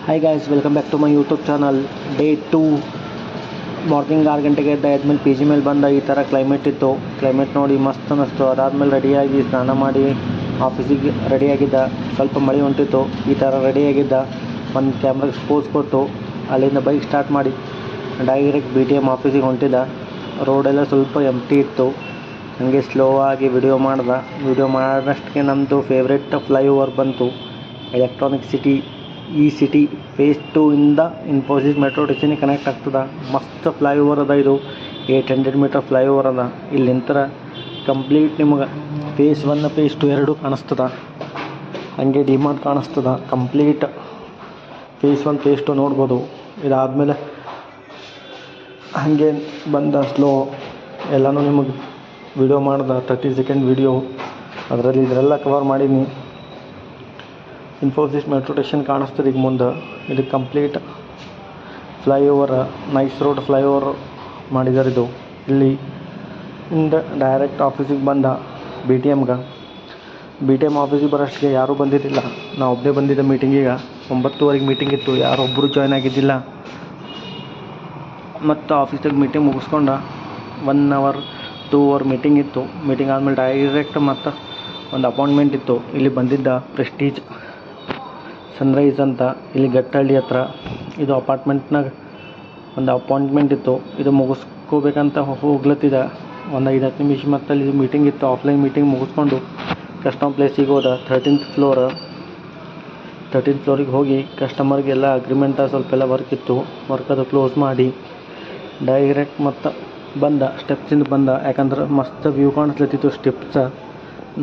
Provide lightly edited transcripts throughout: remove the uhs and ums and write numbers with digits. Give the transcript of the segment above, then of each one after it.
Hi guys, welcome back to my YouTube channel. Day 2 morning 6 ಗಂಟೆಗೆ ಎದ್ದ ಆದಮೇಲೆ P G ಮೇಲೆ ಬಂದ. ಈ ಥರ ಕ್ಲೈಮೇಟ್ ಇತ್ತು. ಕ್ಲೈಮೇಟ್ ನೋಡಿ ಮಸ್ತ್ ಅನ್ನಿಸ್ತು. ಅದಾದಮೇಲೆ ರೆಡಿಯಾಗಿ ಸ್ನಾನ ಮಾಡಿ ಆಫೀಸಿಗೆ ರೆಡಿಯಾಗಿದ್ದ. ಸ್ವಲ್ಪ ಮಳೆ ಹೊಂಟಿತ್ತು. ಈ ಥರ ರೆಡಿಯಾಗಿದ್ದ. ಒಂದು ಕ್ಯಾಮ್ರಾಗೆ ಪೋಸ್ ಕೊಟ್ಟು ಅಲ್ಲಿಂದ ಬೈಕ್ ಸ್ಟಾರ್ಟ್ ಮಾಡಿ ಡೈರೆಕ್ಟ್ BTM ಆಫೀಸಿಗೆ ಹೊಂಟಿದ್ದ. ರೋಡೆಲ್ಲ ಸ್ವಲ್ಪ ಎಂಟಿ ಇತ್ತು. ಹಾಗೆ ಸ್ಲೋ ಆಗಿ ವಿಡಿಯೋ ಮಾಡಿದಷ್ಟಕ್ಕೆ ನಮ್ಮದು ಫೇವ್ರೆಟ್ ಫ್ಲೈಓವರ್ ಬಂತು. Electronic city. ಈ ಸಿಟಿ ಫೇಸ್ 2 ಇಂದ ಇನ್ಫೋಸಿಸ್ ಮೆಟ್ರೋ ಸ್ಟೇಷನ್ಗೆ ಕನೆಕ್ಟ್ ಆಗ್ತದೆ. ಮಸ್ತ್ ಫ್ಲೈಓವರ್ ಅದ. ಇದು 800 ಮೀಟರ್ ಫ್ಲೈಓವರ್ ಅದ. ಇಲ್ಲಿ ನಿಂತರ ಕಂಪ್ಲೀಟ್ ನಿಮಗೆ ಫೇಸ್ 1 ಫೇಸ್ 2 ಎರಡೂ ಕಾಣಿಸ್ತದ. ಹಾಗೆ ಡಿಮಾರ್ಟ್ ಕಾಣಿಸ್ತದ. ಕಂಪ್ಲೀಟ್ ಫೇಸ್ 1 ಫೇಸ್ 2 ನೋಡ್ಬೋದು. ಇದಾದಮೇಲೆ ಹಾಗೆ ಬಂದ ಸ್ಲೋ ಎಲ್ಲನೂ ನಿಮಗೆ ವಿಡಿಯೋ ಮಾಡ್ದೆ. 30 ಸೆಕೆಂಡ್ ವಿಡಿಯೋ ಅದರಲ್ಲಿ ಇದರೆಲ್ಲ ಕವರ್ ಮಾಡೀನಿ. ಇನ್ಫೋಸಿಸ್ ಮೆಟ್ರೋ ಸ್ಟೇಷನ್ ಕಾಣಿಸ್ತದೆ ಈಗ ಮುಂದೆ. ಇದು complete flyover, nice road flyover ಮಾಡಿದ್ದಾರೆ ಇದು. ಇಲ್ಲಿ ಇಂದ ಡೈರೆಕ್ಟ್ ಆಫೀಸಿಗೆ ಬಂದ BTM ಆಫೀಸಿಗೆ ಬರೋಷ್ಟಿಗೆ ಯಾರೂ ಬಂದಿದ್ದಿಲ್ಲ. ನಾವು ಒಬ್ಬನೇ ಬಂದಿದ್ದ ಮೀಟಿಂಗಿಗೆ. 9:30 ಮೀಟಿಂಗ್ ಇತ್ತು. ಯಾರೊಬ್ಬರು ಜಾಯ್ನ್ ಆಗಿದ್ದಿಲ್ಲ. ಮತ್ತು ಆಫೀಸಿಗೆ ಮೀಟಿಂಗ್ ಮುಗಿಸ್ಕೊಂಡು 1 ಅವರ್ 2 ಅವರ್ ಮೀಟಿಂಗ್ ಇತ್ತು. ಮೀಟಿಂಗ್ ಆದಮೇಲೆ ಡೈರೆಕ್ಟ್ ಮತ್ತು ಒಂದು ಅಪಾಯಿಂಟ್ಮೆಂಟ್ ಇತ್ತು. ಇಲ್ಲಿ ಬಂದಿದ್ದ ಪ್ರೆಸ್ಟೀಜ್ ಸನ್ರೈಸ್ ಅಂತ, ಇಲ್ಲಿ ಗಟ್ಟಹಳ್ಳಿ ಹತ್ರ. ಇದು ಅಪಾರ್ಟ್ಮೆಂಟ್ನಾಗ ಒಂದು ಅಪಾಯಿಂಟ್ಮೆಂಟ್ ಇತ್ತು. ಇದು ಮುಗಿಸ್ಕೋಬೇಕಂತ ಹೋಗ್ಲತ್ತಿದ್ದ. ಒಂದು 5-10 ನಿಮಿಷ ಮತ್ತು ಅಲ್ಲಿ ಮೀಟಿಂಗ್ ಇತ್ತು. ಆಫ್ಲೈನ್ ಮೀಟಿಂಗ್ ಮುಗಿಸ್ಕೊಂಡು ಕಸ್ಟಮರ್ ಪ್ಲೇಸಿಗೆ ಹೋದ. 13th ಫ್ಲೋರಿಗೆ ಹೋಗಿ ಕಸ್ಟಮರ್ಗೆಲ್ಲ ಅಗ್ರಿಮೆಂಟ ಸ್ವಲ್ಪ ಎಲ್ಲ ವರ್ಕ್ ಇತ್ತು. ವರ್ಕ್ ಅದು ಕ್ಲೋಸ್ ಮಾಡಿ ಡೈರೆಕ್ಟ್ ಮತ್ತು ಬಂದ. ಸ್ಟೆಪ್ಸಿಂದ ಬಂದ. ಯಾಕಂದ್ರೆ ಮಸ್ತ್ ವ್ಯೂ ಕಾಣಿಸ್ಲತ್ತಿತ್ತು.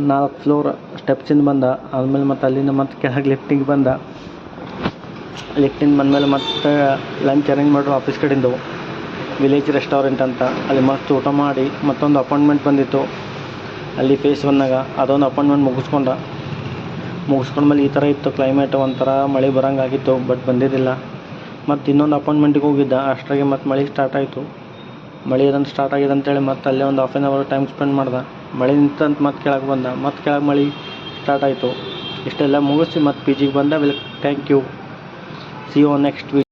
4 ಫ್ಲೋರ್ ಸ್ಟೆಪ್ಸಿಂದ ಬಂದ. ಆದಮೇಲೆ ಮತ್ತು ಅಲ್ಲಿಂದ ಮತ್ತು ಕೆಳಗೆ ಲಿಫ್ಟಿಂಗ್ ಬಂದ. ಬಂದಮೇಲೆ ಮತ್ತು ಲಂಚ್ ಅರೇಂಜ್ ಮಾಡ್ರು ಆಫೀಸ್ ಕಡೆಯಿಂದ. ವಿಲೇಜ್ ರೆಸ್ಟೋರೆಂಟ್ ಅಂತ, ಅಲ್ಲಿ ಮಸ್ತ್ ಊಟ ಮಾಡಿ ಮತ್ತೊಂದು ಅಪಾಯಿಂಟ್ಮೆಂಟ್ ಬಂದಿತ್ತು ಅಲ್ಲಿ ಫೇಸ್ 1ನಾಗ. ಅದೊಂದು ಅಪಾಯಿಂಟ್ಮೆಂಟ್ ಮುಗಿಸ್ಕೊಂಡ್ಮೇಲೆ ಈ ಥರ ಇತ್ತು ಕ್ಲೈಮೇಟ್. ಒಂಥರ ಮಳೆ ಬರೋಂಗಾಗಿತ್ತು, ಬಟ್ ಬಂದಿದ್ದಿಲ್ಲ. ಮತ್ತು ಇನ್ನೊಂದು ಅಪಾಯಿಂಟ್ಮೆಂಟಿಗೆ ಹೋಗಿದ್ದ. ಅಷ್ಟರಾಗೆ ಮತ್ತು ಮಳೆ ಸ್ಟಾರ್ಟ್ ಆಯಿತು. ಮಳೆ ಅದನ್ನು ಸ್ಟಾರ್ಟ್ ಆಗಿದೆ ಅಂತೇಳಿ ಮತ್ತು ಅಲ್ಲೇ ಒಂದು half an hour time spend ಮಾಡ್ದೆ. ಮಳೆ ನಿಂತಂತ ಮತ್ತೆ ಕೆಳಗೆ ಬಂದ. ಮತ್ತು ಕೆಳಗೆ ಮಳೆ ಸ್ಟಾರ್ಟ್ ಆಯಿತು. ಇಷ್ಟೆಲ್ಲ ಮುಗಿಸಿ ಮತ್ತು PGಗೆ ಬಂದ. Thank you. See you on next weak.